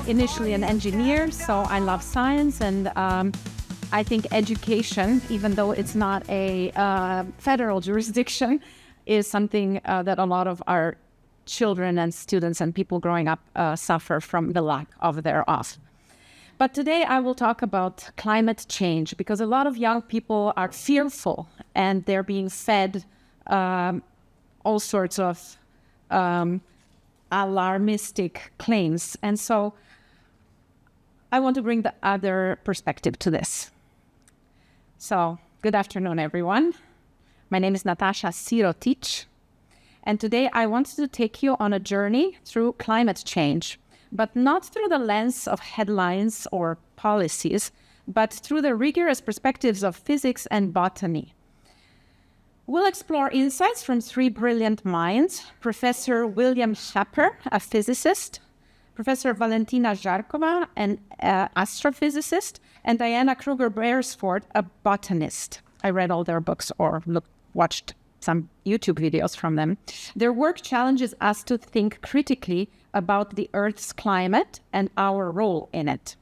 initially an engineer, so I love science, and I think education, even though it's not a federal jurisdiction, is something that a lot of our children and students and people growing up suffer from the lack of thereof. But today I will talk about climate change, because a lot of young people are fearful and they're being fed all sorts of alarmistic claims. And so I want to bring the other perspective to this. So good afternoon, everyone. My name is Natasa Sirotic, and today I want to take you on a journey through climate change, but not through the lens of headlines or policies, but through the rigorous perspectives of physics and botany. We'll explore insights from three brilliant minds: Professor William Happer, a physicist, Professor Valentina Zharkova, an astrophysicist, and Diana Kruger-Beresford, a botanist. I read all their books or watched some YouTube videos from them. Their work challenges us to think critically about the Earth's climate and our role in it.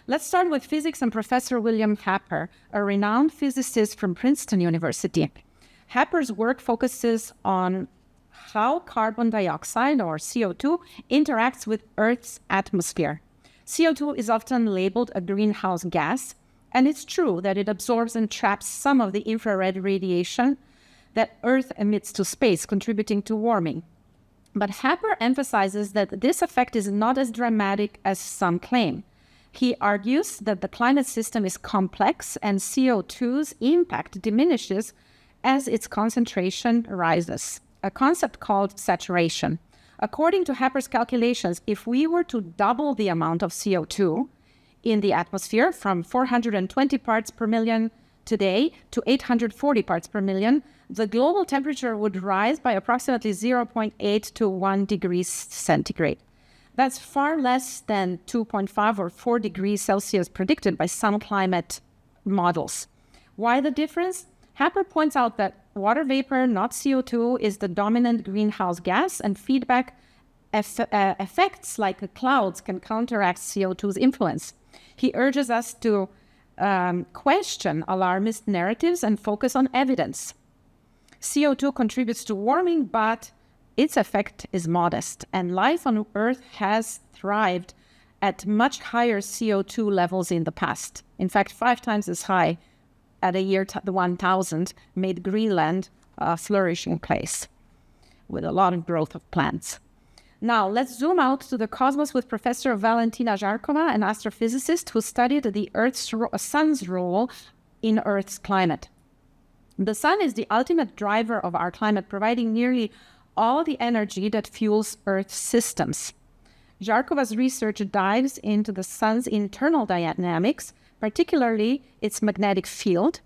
Let's start with physics and Professor William Happer, a renowned physicist from Princeton University. Happer's work focuses on how carbon dioxide, or CO2, interacts with Earth's atmosphere. CO2 is often labeled a greenhouse gas, and it's true that it absorbs and traps some of the infrared radiation that Earth emits to space, contributing to warming. But Happer emphasizes that this effect is not as dramatic as some claim. He argues that the climate system is complex and CO2's impact diminishes as its concentration rises, a concept called saturation. According to Happer's calculations, if we were to double the amount of CO2 in the atmosphere from 420 parts per million today to 840 parts per million, the global temperature would rise by approximately 0.8 to 1 degrees centigrade. That's far less than 2.5 or 4 degrees Celsius predicted by some climate models. Why the difference? Happer points out that water vapor, not CO2, is the dominant greenhouse gas, and feedback effects like clouds can counteract CO2's influence. He urges us to question alarmist narratives and focus on evidence. CO2 contributes to warming, but its effect is modest, and life on Earth has thrived at much higher CO2 levels in the past. In fact, 5 times as high at a year 1000 made Greenland a flourishing place with a lot of growth of plants. Now, let's zoom out to the cosmos with Professor Valentina Zharkova, an astrophysicist who studied the sun's role in Earth's climate. The sun is the ultimate driver of our climate, providing nearly all the energy that fuels Earth's systems. Zharkova's research dives into the sun's internal dynamics, particularly its magnetic field,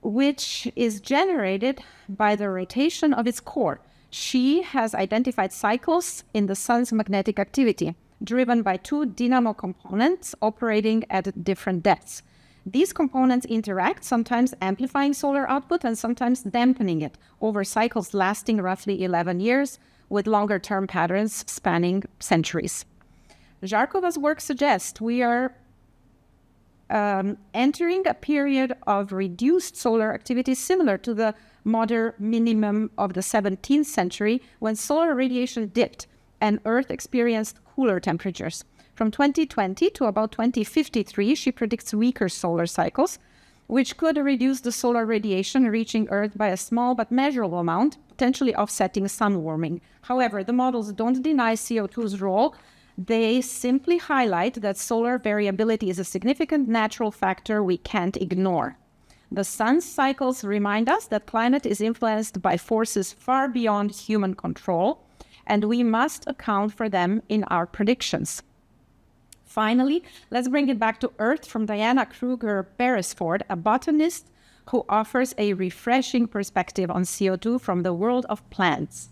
which is generated by the rotation of its core. She has identified cycles in the sun's magnetic activity, driven by 2 dynamo components operating at different depths. These components interact, sometimes amplifying solar output and sometimes dampening it, over cycles lasting roughly 11 years, with longer-term patterns spanning centuries. Zharkova's work suggests we are entering a period of reduced solar activity similar to the modern minimum of the 17th century, when solar radiation dipped and Earth experienced cooler temperatures. From 2020 to about 2053, she predicts weaker solar cycles, which could reduce the solar radiation reaching Earth by a small but measurable amount, potentially offsetting sun warming. However, the models don't deny CO2's role. They simply highlight that solar variability is a significant natural factor we can't ignore. The sun's cycles remind us that climate is influenced by forces far beyond human control, and we must account for them in our predictions. Finally, let's bring it back to Earth from Diana Kruger-Beresford, a botanist who offers a refreshing perspective on CO2 from the world of plants.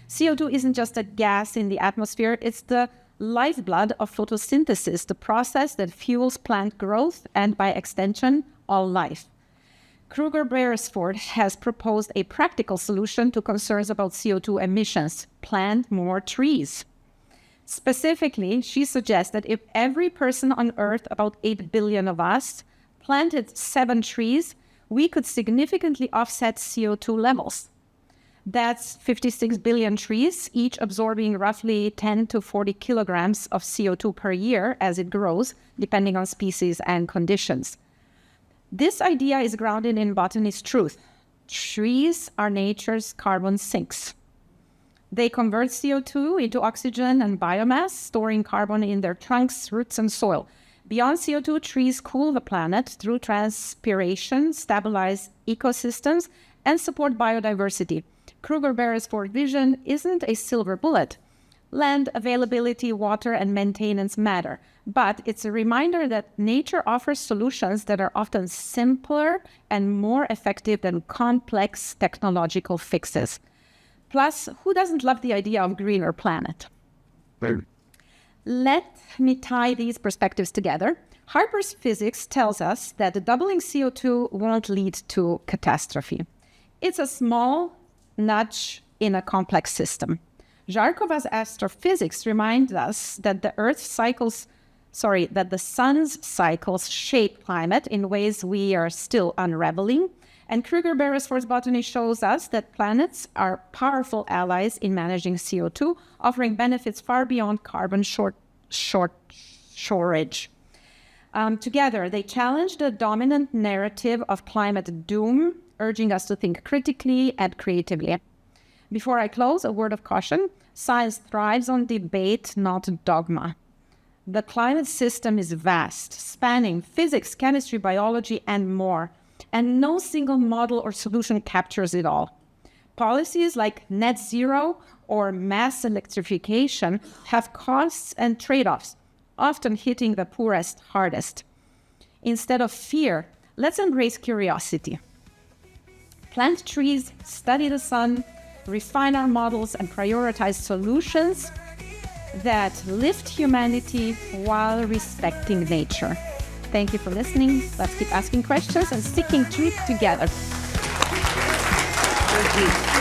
CO2 isn't just a gas in the atmosphere, it's the lifeblood of photosynthesis, the process that fuels plant growth and, by extension, all life. Kruger-Beresford has proposed a practical solution to concerns about CO2 emissions: plant more trees. Specifically, she suggests that if every person on Earth, about 8 billion of us, planted 7 trees, we could significantly offset CO2 levels. That's 56 billion trees, each absorbing roughly 10 to 40 kilograms of CO2 per year as it grows, depending on species and conditions. This idea is grounded in botanist truth. Trees are nature's carbon sinks. They convert CO2 into oxygen and biomass, storing carbon in their trunks, roots, and soil. Beyond CO2, trees cool the planet through transpiration, stabilize ecosystems, and support biodiversity. Kruger-Beresford vision isn't a silver bullet. Land availability, water, and maintenance matter, but it's a reminder that nature offers solutions that are often simpler and more effective than complex technological fixes. Plus, who doesn't love the idea of a greener planet? Let me tie these perspectives together. Harper's physics tells us that doubling CO2 won't lead to catastrophe. It's a small nudge in a complex system. Zharkova's astrophysics reminds us that the sun's cycles shape climate in ways we are still unraveling. And Kruger-Beresford's botany shows us that planets are powerful allies in managing CO2, offering benefits far beyond carbon shortage. Together, they challenge the dominant narrative of climate doom, urging us to think critically and creatively. Before I close, a word of caution. Science thrives on debate, not dogma. The climate system is vast, spanning physics, chemistry, biology, and more. And no single model or solution captures it all. Policies like net zero or mass electrification have costs and trade-offs, often hitting the poorest hardest. Instead of fear, let's embrace curiosity. Plant trees, study the sun, refine our models, and prioritize solutions that lift humanity while respecting nature. Thank you for listening. Let's keep asking questions and sticking truth together. Thank you.